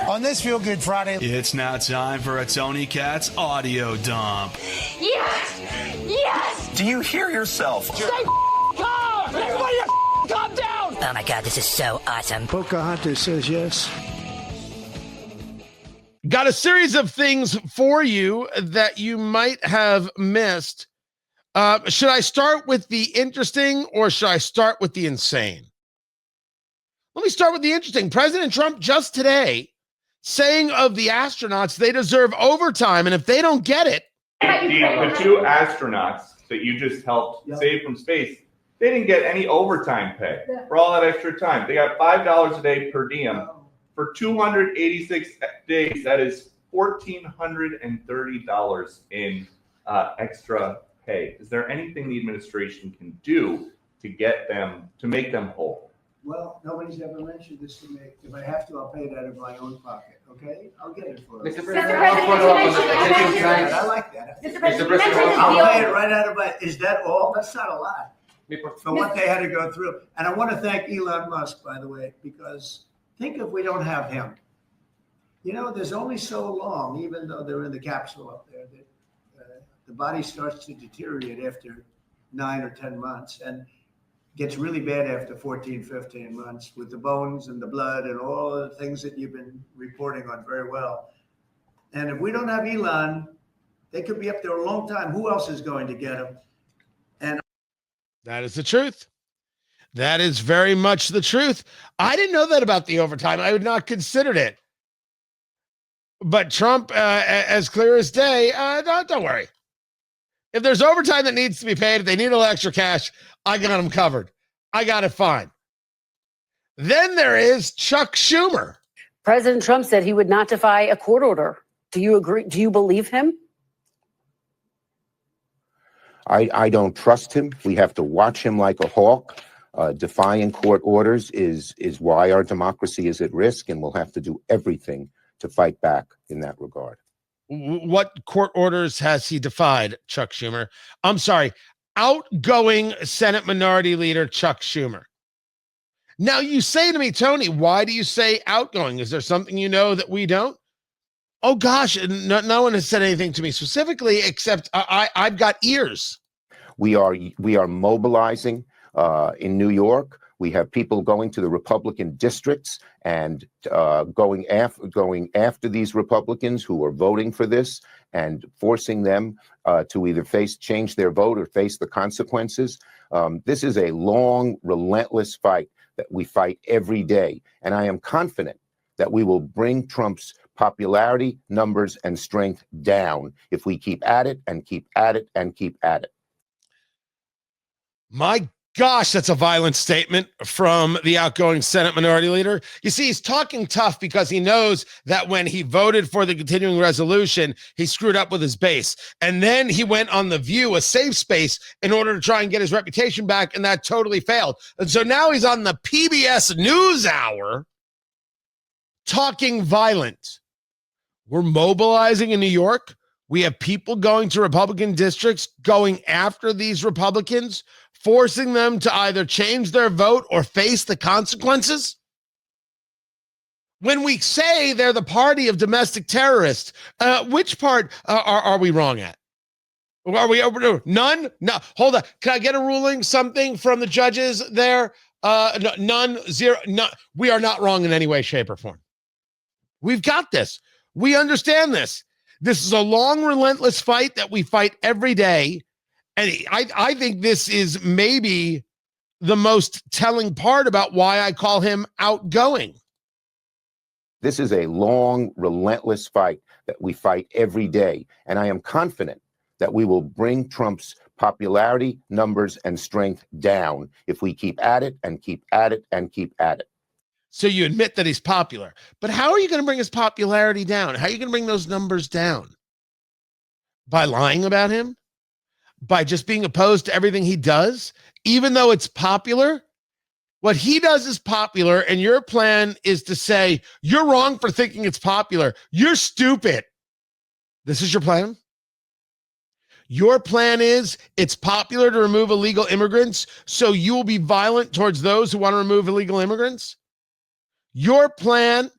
On this Feel Good Friday, it's now time for a Tony Katz audio dump. Yes! Yes! Do you hear yourself? Stay calm! Everybody calm down! Oh my God, this is so awesome. Pocahontas says yes. Got a series of things for you that you might have missed. Should I start with the interesting or should I start with the insane? Let me start with the interesting. President Trump just today saying of the astronauts they deserve overtime, and if they don't get it... The two astronauts that you just helped save from space, they didn't get any overtime pay for all that extra time. They got $5 a day per diem for 286 days. That is $1,430 in extra pay. Is there anything the administration can do to get them, to make them whole? Well, nobody's ever mentioned this to me. If I have to, I'll pay it out of my own pocket, okay? I'll get it for you. Mr. President, I like that. Mr. President, I'll pay it right out of my, is that all? That's not a lot. For what they had to go through. And I want to thank Elon Musk, by the way, because think if we don't have him. You know, there's only so long, even though they're in the capsule up there, that the body starts to deteriorate after 9 or 10 months. And gets really bad after 14, 15 months with the bones and the blood and all the things that you've been reporting on very well. And if we don't have Elon, they could be up there a long time. Who else is going to get him? And that is the truth. That is very much the truth. I didn't know that about the overtime. I would not considered it. But Trump, as clear as day, don't worry. If there's overtime that needs to be paid, if they need a little extra cash, I got them covered. I got it fine. Then there is Chuck Schumer. President Trump said he would not defy a court order. Do you agree? Do you believe him? I don't trust him. We have to watch him like a hawk. Defying court orders is why our democracy is at risk, and we'll have to do everything to fight back in that regard. What court orders has he defied, Chuck Schumer? I'm sorry, outgoing Senate Minority Leader Chuck Schumer. Now you say to me, Tony, why do you say outgoing? Is there something you know that we don't? Oh gosh, no one has said anything to me specifically, except I've got ears. We are mobilizing in New York. We have people going to the Republican districts and going after these Republicans who are voting for this and forcing them to either change their vote or face the consequences. This is a long, relentless fight that we fight every day. And I am confident that we will bring Trump's popularity, numbers, and strength down if we keep at it and keep at it and keep at it. My gosh, that's a violent statement from the outgoing Senate Minority Leader. You see, he's talking tough because he knows that when he voted for the continuing resolution, he screwed up with his base. And then he went on The View, a safe space, in order to try and get his reputation back, and that totally failed. And so now he's on the PBS NewsHour talking violent. We're mobilizing in New York. We have people going to Republican districts, going after these Republicans, forcing them to either change their vote or face the consequences. When we say they're the party of domestic terrorists, which part are we wrong at? Are we over? None? No, hold on. Can I get a ruling, something from the judges there? No, none, zero, none. We are not wrong in any way, shape, or form. We've got this. We understand this. This is a long, relentless fight that we fight every day. And I think this is maybe the most telling part about why I call him outgoing. This is a long, relentless fight that we fight every day. And I am confident that we will bring Trump's popularity, numbers, and strength down if we keep at it and keep at it and keep at it. So you admit that he's popular, but how are you going to bring his popularity down? How are you going to bring those numbers down? By lying about him? By just being opposed to everything he does, even though it's popular? What he does is popular, and your plan is to say, you're wrong for thinking it's popular. You're stupid. This is your plan? Your plan is it's popular to remove illegal immigrants, so you will be violent towards those who want to remove illegal immigrants? Your plan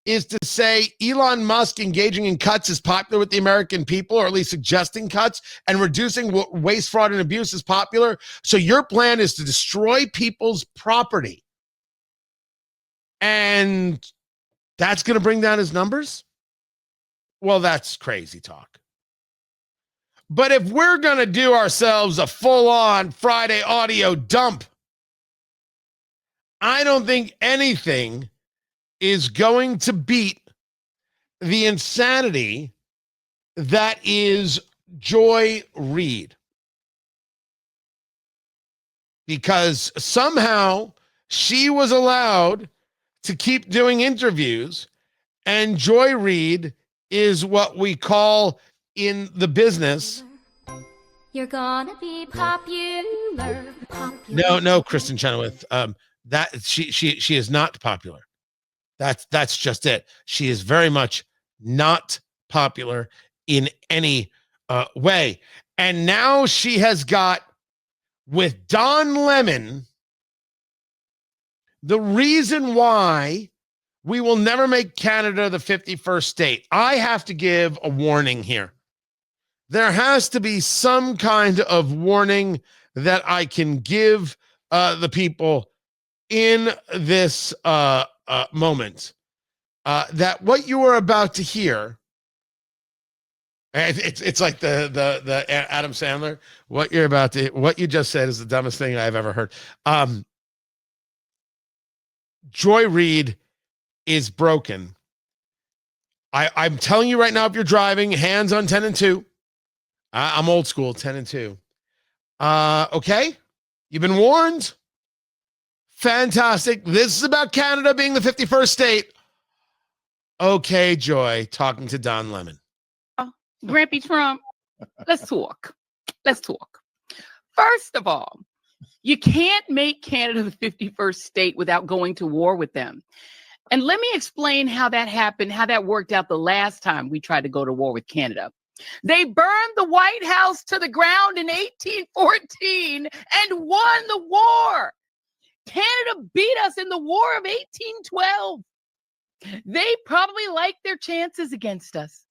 is to say Elon Musk engaging in cuts is popular with the American people, or at least suggesting cuts, and reducing waste, fraud, and abuse is popular. So your plan is to destroy people's property. And that's going to bring down his numbers? Well, that's crazy talk. But if we're going to do ourselves a full-on Friday audio dump, I don't think anything is going to beat the insanity that is Joy Reid. Because somehow she was allowed to keep doing interviews, and Joy Reid is what we call in the business. You're gonna be popular. No, Kristen Chenoweth. That she is not popular. That's just it. She is very much not popular in any way. And now she has got with Don Lemon the reason why we will never make Canada the 51st state. I have to give a warning here. There has to be some kind of warning that I can give the people in this moment. That what you are about to hear, it's like the Adam Sandler. What you just said is the dumbest thing I've ever heard. Joy Reid is broken. I'm telling you right now, if you're driving, hands on 10 and 2. I'm old school, 10 and 2. Okay? You've been warned. Fantastic. This is about Canada being the 51st state. Okay, Joy, talking to Don Lemon. Grampy Trump, let's talk. First of all, you can't make Canada the 51st state without going to war with them. And let me explain how that happened, how that worked out the last time we tried to go to war with Canada. They burned the White House to the ground in 1814 and won the war. Canada beat us in the War of 1812. They probably liked their chances against us.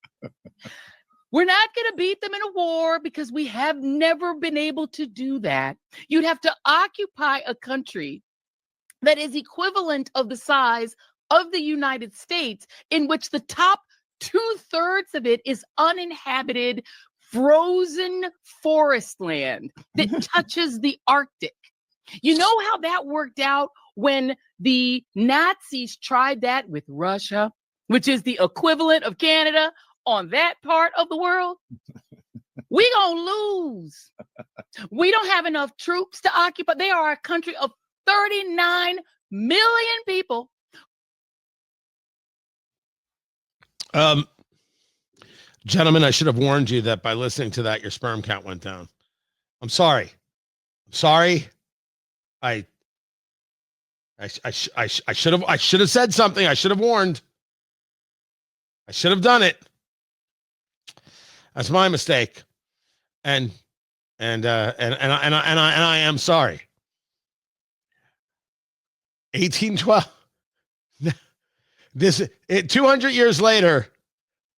We're not going to beat them in a war because we have never been able to do that. You'd have to occupy a country that is equivalent of the size of the United States, in which the top 2/3 of it is uninhabited, frozen forest land that touches the Arctic. You know how that worked out when the Nazis tried that with Russia, which is the equivalent of Canada on that part of the world? We gonna lose. We don't have enough troops to occupy. They are a country of 39 million people. Gentlemen, I should have warned you that by listening to that, your sperm count went down. I'm sorry. I should have said something. I should have warned. I should have done it. That's my mistake. And I am sorry. 1812. 200 years later,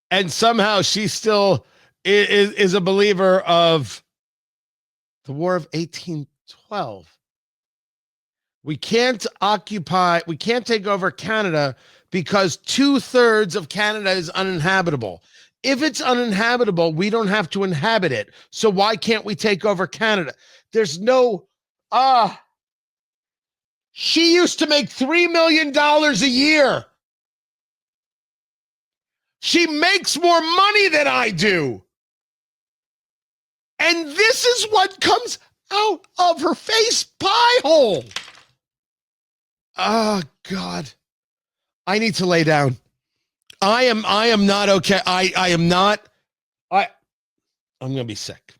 and somehow she still is a believer of the War of 1812. We can't take over Canada because 2/3 of Canada is uninhabitable. If it's uninhabitable, we don't have to inhabit it. So why can't we take over Canada? There's no, she used to make $3 million a year. She makes more money than I do. And this is what comes out of her face pie hole. Oh, God. I need to lay down. I am not okay. I am not. I'm going to be sick.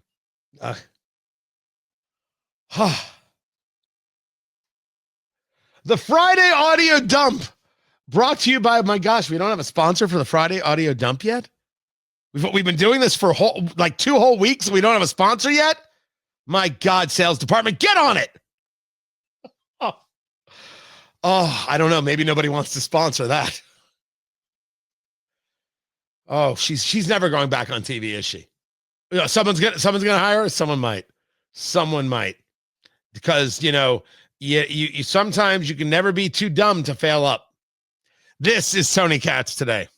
The Friday audio dump brought to you by, my gosh, we don't have a sponsor for the Friday audio dump yet. We've been doing this for 2 whole weeks. And we don't have a sponsor yet. My God, sales department, get on it. Oh, I don't know. Maybe nobody wants to sponsor that. Oh, she's never going back on TV, is she? You know, someone's gonna hire her. Someone might, because you sometimes you can never be too dumb to fail up. This is Tony Katz today.